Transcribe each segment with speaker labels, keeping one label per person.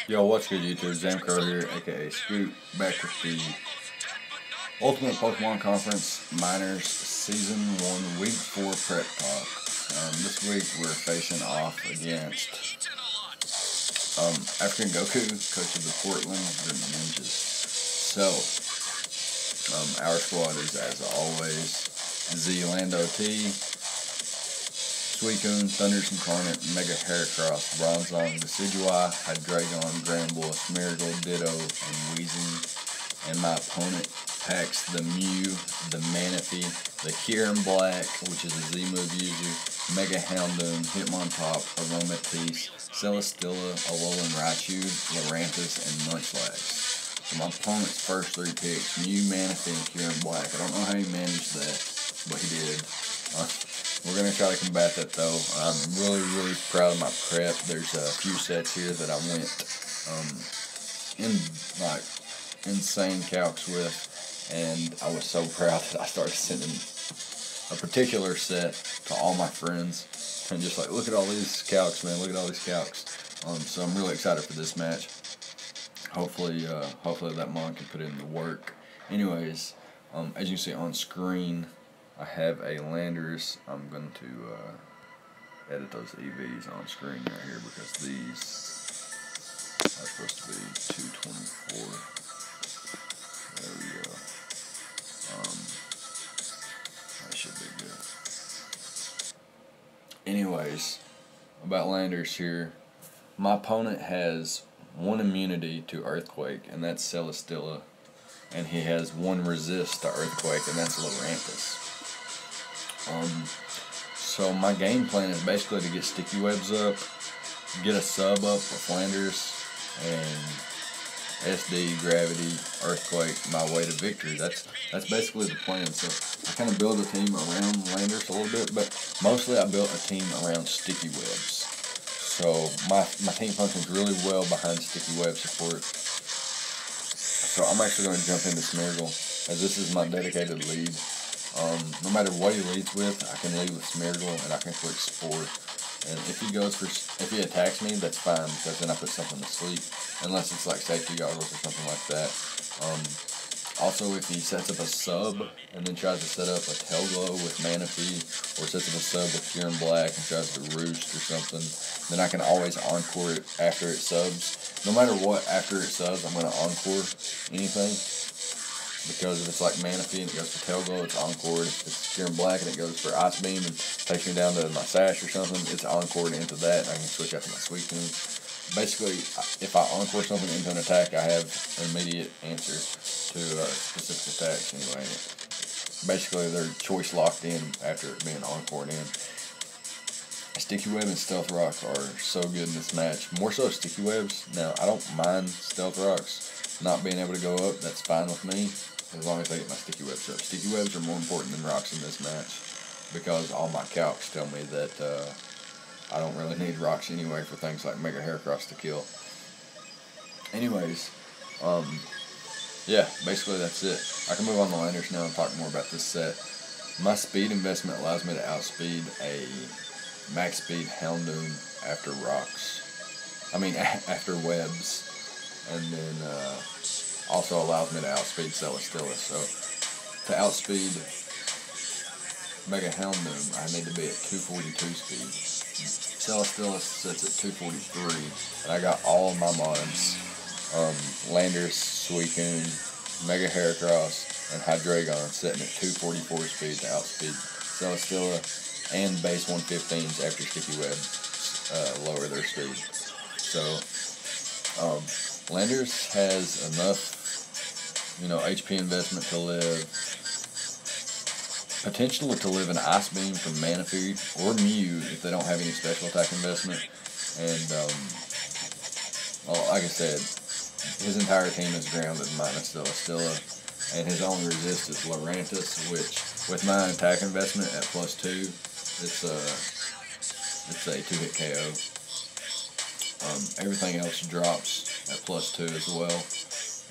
Speaker 1: Yo, what's good, YouTube? Zamcrow here, aka Scoot, back with the Ultimate Pokemon Conference Minors Season 1 Week 4 Prep Talk. This week we're facing off against African Goku, coach of the Portland Ninjas. So, our squad is, as always, Z Lando T, Suicune, Thunder's Incarnate, Mega Heracross, Bronzong, Decidueye, Hydreigon, Granbull, Smeargle, Ditto, and Weezing. And my opponent packs the Mew, the Manaphy, the Kieran Black, which is a Z-move user, Mega Houndoom, Hitmontop, Aromatisse, Celesteela, Alolan Raichu, Lurantis, and Munchlax. So my opponent's first three picks, Mew, Manaphy, and Kieran Black. I don't know how he managed that, but he did. We're going to try to combat that, though. I'm really proud of my prep. There's a few sets here that I went insane calcs with, and I was so proud that I started sending a particular set to all my friends, and just like, look at all these calcs, man, look at all these calcs. So I'm really excited for this match. Hopefully that Mon can put in the work. Anyways, as you see on screen, I have a Landers. I'm going to edit those EVs on screen right here because these are supposed to be 224. There we go. That should be good. Anyways, about Landers here. My opponent has one immunity to Earthquake, and that's Celesteela. And he has one resist to Earthquake, and that's Lurantis. So my game plan is basically to get Sticky Webs up, get a sub up with Landers, and SD, Gravity, Earthquake, my way to victory. That's basically the plan. So I kind of build a team around Landers a little bit, but mostly I built a team around Sticky Webs. So my team functions really well behind Sticky Web support. So I'm actually going to jump into Smeargle, as this is my dedicated lead. No matter what he leads with, I can lead with Smeargle, and I can click Spore. And if he attacks me, that's fine, because then I put something to sleep, unless it's like safety goggles or something like that. Also, if he sets up a sub and then tries to set up a Tail Glow with Manaphy, or sets up a sub with Kieran Black and tries to Roost or something, then I can always Encore it after it subs. No matter what, after it subs, I'm going to Encore anything. Because if it's like Manaphy and it goes for Tail Glow, it's Encored. If it's Kieran Black and it goes for Ice Beam and takes me down to my Sash or something, it's Encored into that, and I can switch out to my Suicune. Basically, if I Encore something into an attack, I have an immediate answer to specific attacks anyway. Basically, they're choice locked in after being Encored in. Sticky Web and Stealth Rock are so good in this match. More so Sticky Webs. Now, I don't mind Stealth Rocks not being able to go up. That's fine with me, as long as I get my Sticky Webs up. Sticky Webs are more important than Rocks in this match, because all my calcs tell me that I don't really need Rocks anyway for things like Mega Heracross to kill. Anyways, yeah, basically that's it. I can move on to Landers now and talk more about this set. My speed investment allows me to outspeed a max speed Houndoom after after Webs. And then also allows me to outspeed Celesteela. So to outspeed Mega Houndoom, I need to be at 242 speed. Celesteela sits at 243, and I got all of my mods, Landers, Suicune, Mega Heracross, and Hydreigon sitting at 244 speed to outspeed Celesteela and base 115s after Sticky Web lower their speed. So Landers has enough, HP investment to live, potentially to live an Ice Beam from Manaphy or Mew if they don't have any special attack investment. And, well, like I said, his entire team is grounded minus Celesteela, and his only resist is Lurantis, which, with my attack investment at +2, it's a 2-hit KO. Everything else drops at +2 as well,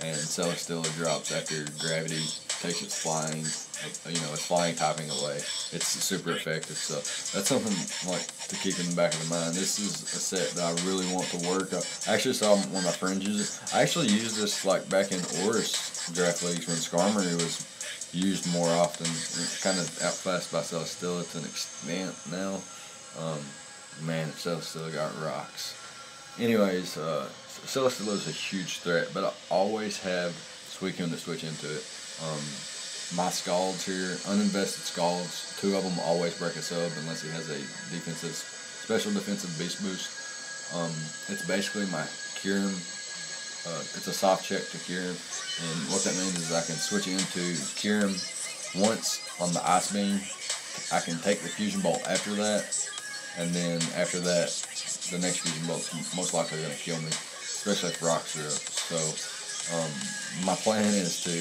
Speaker 1: and Celesteela drops after Gravity, takes its flying, its flying typing away. It's super effective. So that's something like to keep in the back of the mind. This is a set that I really want to work. I actually saw one of my friends use it. I actually used this like back in Oris draft leagues when Skarmory was used more often. Kind of outclassed by Celesteela to an extent now. Man, Celesteela got rocks. Anyways, Celesteela is a huge threat, but I always have Suicune to switch into it. My Scalds here, uninvested Scalds, 2 of them always break a sub unless he has a special defensive beast boost. It's basically my Kyurem. It's a soft check to Kyurem, and what that means is I can switch it into Kyurem once on the Ice Beam. I can take the Fusion Bolt after that, and then after that, the next Fusion Bolt's most likely going to kill me, especially if rocks are up. So my plan is to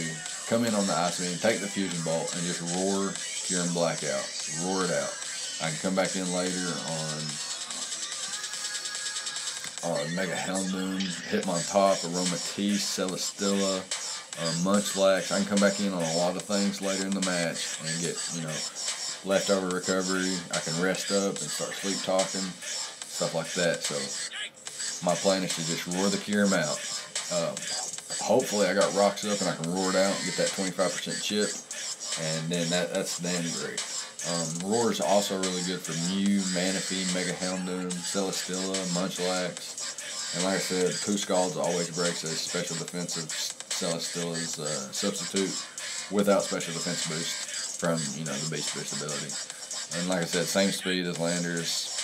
Speaker 1: come in on the Ice Beam, take the Fusion Bolt, and just roar Kyurem Black out. Roar it out. I can come back in later on Mega Houndoom, Hitmontop, Aromatisse, Celesteela, Munchlax. I can come back in on a lot of things later in the match and get, leftover recovery. I can rest up and start sleep talking, stuff like that. So my plan is to just roar the Kyurem out. Hopefully I got rocks up and I can roar it out and get that 25% chip, and then that's damn great. Roar is also really good for Mew, Manaphy, Mega Houndoom, Celesteela, Munchlax, and like I said, 2 Scalds always breaks a special defensive Celesteela's substitute without special defense boost from the beast boost ability. And like I said, same speed as Landers.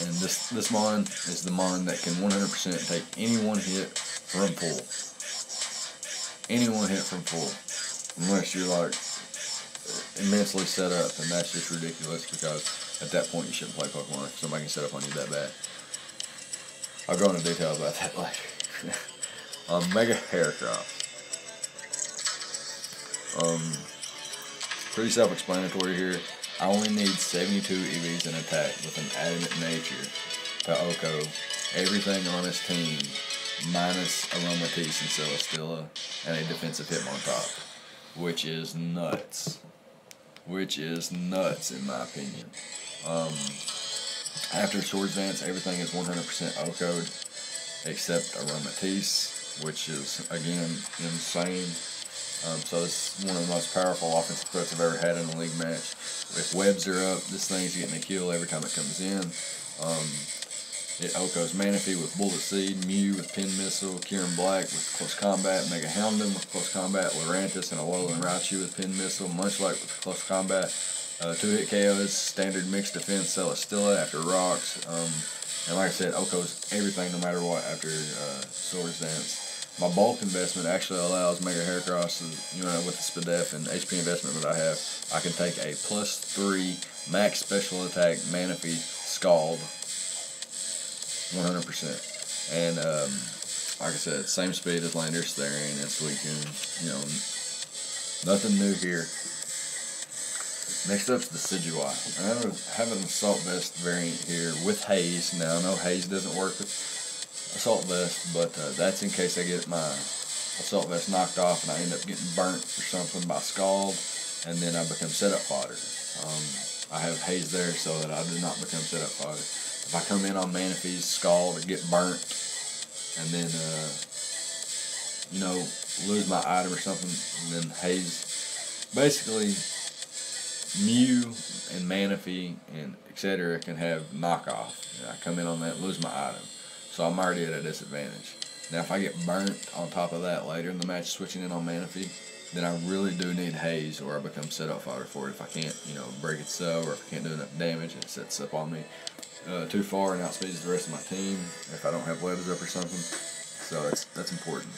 Speaker 1: And this Mon is the Mon that can 100% take any one hit from full. Any one hit from full. Unless you're like immensely set up, and that's just ridiculous because at that point you shouldn't play Pokemon if somebody can set up on you that bad. I'll go into detail about that later. Mega Heracross. Pretty self-explanatory here. I only need 72 EVs in attack with an adamant nature to OHKO everything on his team minus Aromatisse and Celesteela and a defensive Hitmontop, which is nuts. Which is nuts in my opinion. After Swords Dance, everything is 100% OHKO'd except Aromatisse, which is again insane. So this is one of the most powerful offensive threats I've ever had in a league match. If webs are up, this thing's getting a kill every time it comes in. It OHKOs Manaphy with Bullet Seed, Mew with Pin Missile, Kyurem Black with Close Combat, Mega Houndoom with Close Combat, Lurantis and Alolan Raichu with Pin Missile, Munchlax with Close Combat, 2-hit KOs, standard mixed defense, Celesteela after rocks, and like I said, OHKOs everything no matter what after Swords Dance. My bulk investment actually allows Mega Heracross, with the SPDF and HP investment that I have, I can take a +3 max special attack Manaphy Scald 100%. And like I said, same speed as Landers, Therian, and Suicune. Nothing new here. Next up's the Decidueye. I have an Assault Vest variant here with Haze. Now I know Haze doesn't work with Assault Vest, but that's in case I get my Assault Vest knocked off and I end up getting burnt or something by Scald, and then I become setup fodder. I have Haze there so that I do not become setup fodder. If I come in on Manaphy's Scald and get burnt, and then, lose my item or something, and then Haze, basically, Mew and Manaphy and etc. can have knockoff. I come in on that and lose my item. So I'm already at a disadvantage. Now if I get burnt on top of that later in the match switching in on Manaphy, then I really do need Haze, or I become setup fodder for it if I can't, break its sub, or if I can't do enough damage and it sets up on me too far and outspeeds the rest of my team if I don't have webs up or something. So that's important.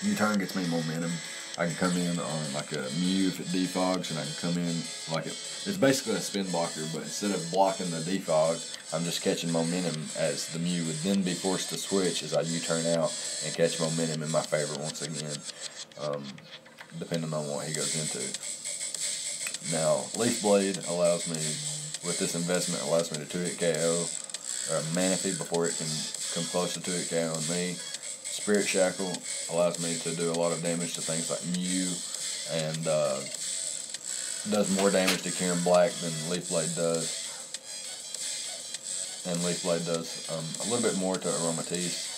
Speaker 1: U-turn gets me momentum. I can come in on like a Mew if it defogs, and I can come in like it's basically a spin blocker, but instead of blocking the defog, I'm just catching momentum as the Mew would then be forced to switch as I U-turn out and catch momentum in my favor once again, depending on what he goes into. Now, Leaf Blade allows me, with this investment, allows me to 2-hit KO Manaphy before it can come close to 2-hit KO on me. Spirit Shackle allows me to do a lot of damage to things like Mew, and does more damage to Kieran Black than Leaf Blade does. And Leaf Blade does a little bit more to Aromatisse.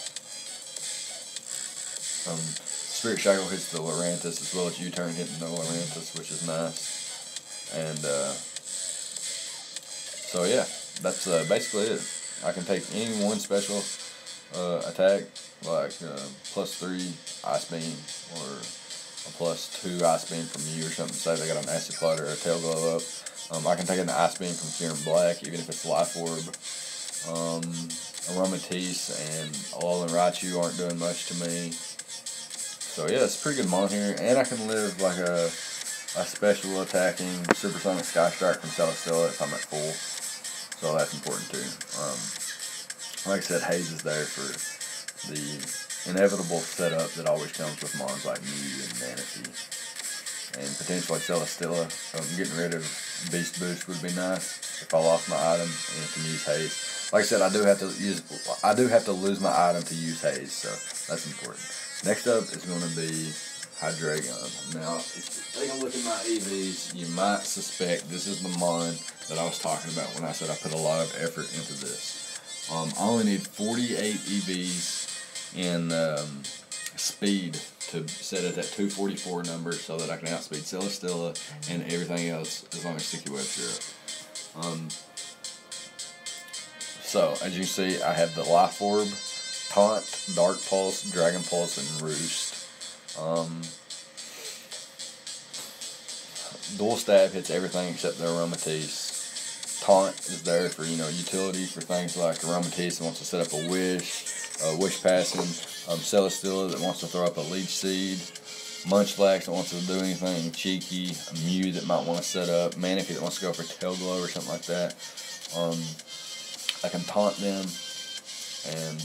Speaker 1: Spirit Shackle hits the Lurantis as well as U-Turn hitting the Lurantis, which is nice. And so yeah, that's basically it. I can take any one special attack, like +3 Ice Beam or a +2 Ice Beam from you or something. Say they got an Acid Flutter or a Tail Glow up. I can take an Ice Beam from Kieran Black, even if it's Life Orb. Aromatisse and Alolan Raichu aren't doing much to me. So yeah, it's a pretty good mon here, and I can live like a special attacking Supersonic Sky Strike from Celesteela if I'm at full. So that's important too. Like I said, Haze is there for the inevitable setup that always comes with mons like Mew and Manaphy. And potentially Celesteela. Getting rid of Beast Boost would be nice if I lost my item and can use Haze. Like I said, I do have to lose my item to use Haze, so that's important. Next up is going to be Hydreigon. Now, if you take a look at my EVs, you might suspect this is the mon that I was talking about when I said I put a lot of effort into this. I only need 48 EVs in speed to set it at 244 number so that I can outspeed Celesteela and everything else as long as Sticky Webs are up. So, as you can see, I have the Life Orb, Taunt, Dark Pulse, Dragon Pulse, and Roost. Dual Stab hits everything except the Aromatisse. Taunt is there for, utility for things like Aromatisse that wants to set up a Wish Passing, Celesteela that wants to throw up a Leech Seed, Munchlax that wants to do anything cheeky, a Mew that might want to set up, Manaphy that wants to go for Tail Glow or something like that. I can taunt them, and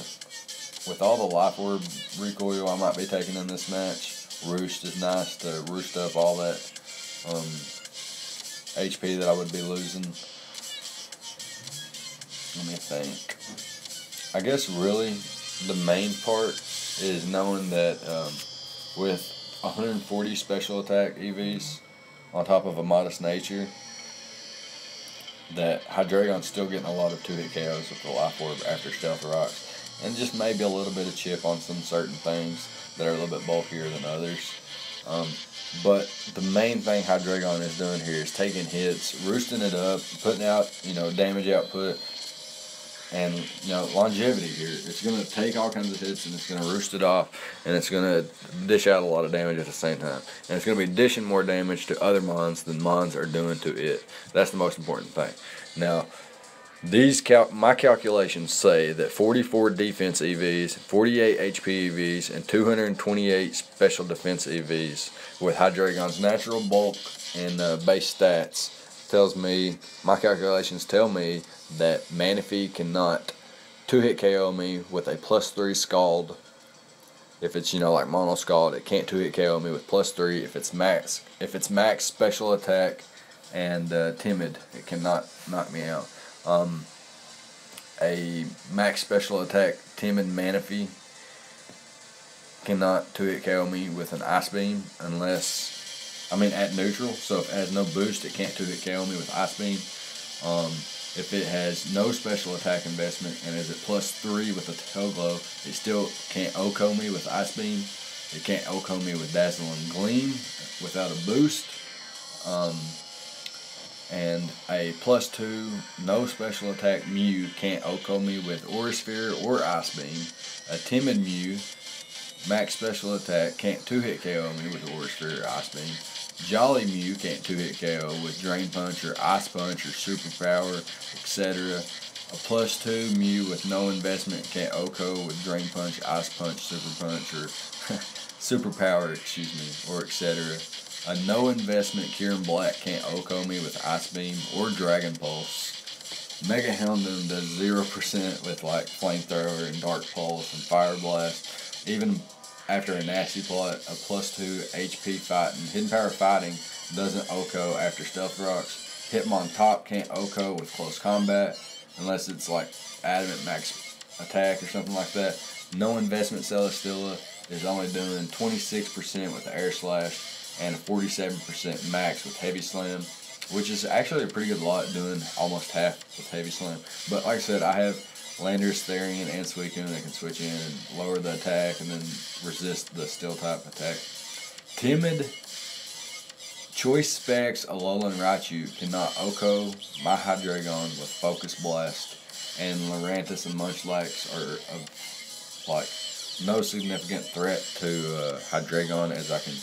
Speaker 1: with all the Life Orb recoil I might be taking in this match, Roost is nice to roost up all that HP that I would be losing. Let me think. I guess really the main part is knowing that with 140 special attack EVs on top of a modest nature, that Hydreigon's still getting a lot of 2-hit KOs with the Life Orb after Stealth Rocks, and just maybe a little bit of chip on some certain things that are a little bit bulkier than others. But the main thing Hydreigon is doing here is taking hits, roosting it up, putting out, damage output, and, longevity here. It's going to take all kinds of hits, and it's going to roost it off, and it's going to dish out a lot of damage at the same time. And it's going to be dishing more damage to other mons than mons are doing to it. That's the most important thing. Now, my calculations say that 44 defense EVs, 48 HP EVs, and 228 special defense EVs with Hydreigon's natural bulk and base stats my calculations tell me that Manaphy cannot 2-hit KO me with a +3 Scald. If it's, like Mono Scald, it can't 2-hit KO me with +3. If it's max special attack and timid, it cannot knock me out. A max special attack timid Manaphy cannot 2-hit KO me with an Ice Beam at neutral. So if it has no boost, it can't 2-hit KO me with Ice Beam. If it has no special attack investment and is at +3 with a Tail Glow, it still can't OHKO me with Ice Beam. It can't OHKO me with Dazzling Gleam without a boost. And a +2 no special attack Mew can't OHKO me with Aura Sphere or Ice Beam. A timid Mew, max special attack, can't 2-hit KO me with Aura Sphere or Ice Beam. Jolly Mew can't 2-hit KO with Drain Punch or Ice Punch or Superpower, etc. A +2 Mew with no investment can't OHKO with Drain Punch, Ice Punch, Super Punch, or Superpower, or etc. A no investment Kieran Black can't OHKO me with Ice Beam or Dragon Pulse. Mega Houndoom does 0% with like Flamethrower and Dark Pulse and Fire Blast. Even after a nasty plot, a +2 HP fighting. Hidden Power Fighting doesn't OHKO after Stealth Rocks. Hitmontop can't OHKO with Close Combat unless it's like Adamant Max Attack or something like that. No investment Celestilla is only doing 26% with air slash and a 47% max with heavy slam, which is actually a pretty good lot, doing almost half with heavy slam. But like I said, I have Landers, Therian, and Suicune that can switch in and lower the attack and then resist the steel type attack. Timid choice specs Alolan Raichu cannot OHKO my Hydreigon with Focus Blast, and Lurantis and Munchlax are of like no significant threat to Hydreigon, as I can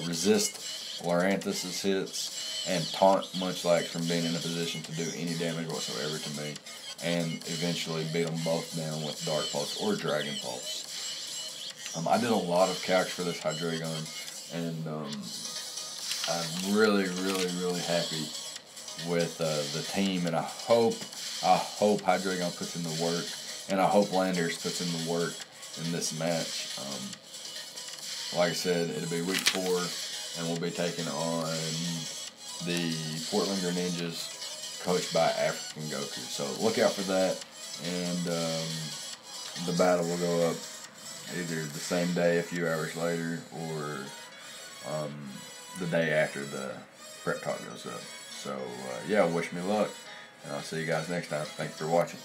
Speaker 1: resist Lurantis' hits and taunt Munchlax from being in a position to do any damage whatsoever to me, and eventually beat them both down with Dark Pulse or Dragon Pulse. I did a lot of calcs for this Hydreigon, and I'm really happy with the team, and I hope Hydreigon puts in the work, and I hope Landers puts in the work in this match. Like I said, it'll be week 4, and we'll be taking on the Portland Greninjas, coached by African Goku. So look out for that, and the battle will go up either the same day, a few hours later, or the day after the prep talk goes up. So yeah, wish me luck, and I'll see you guys next time. Thank you for watching.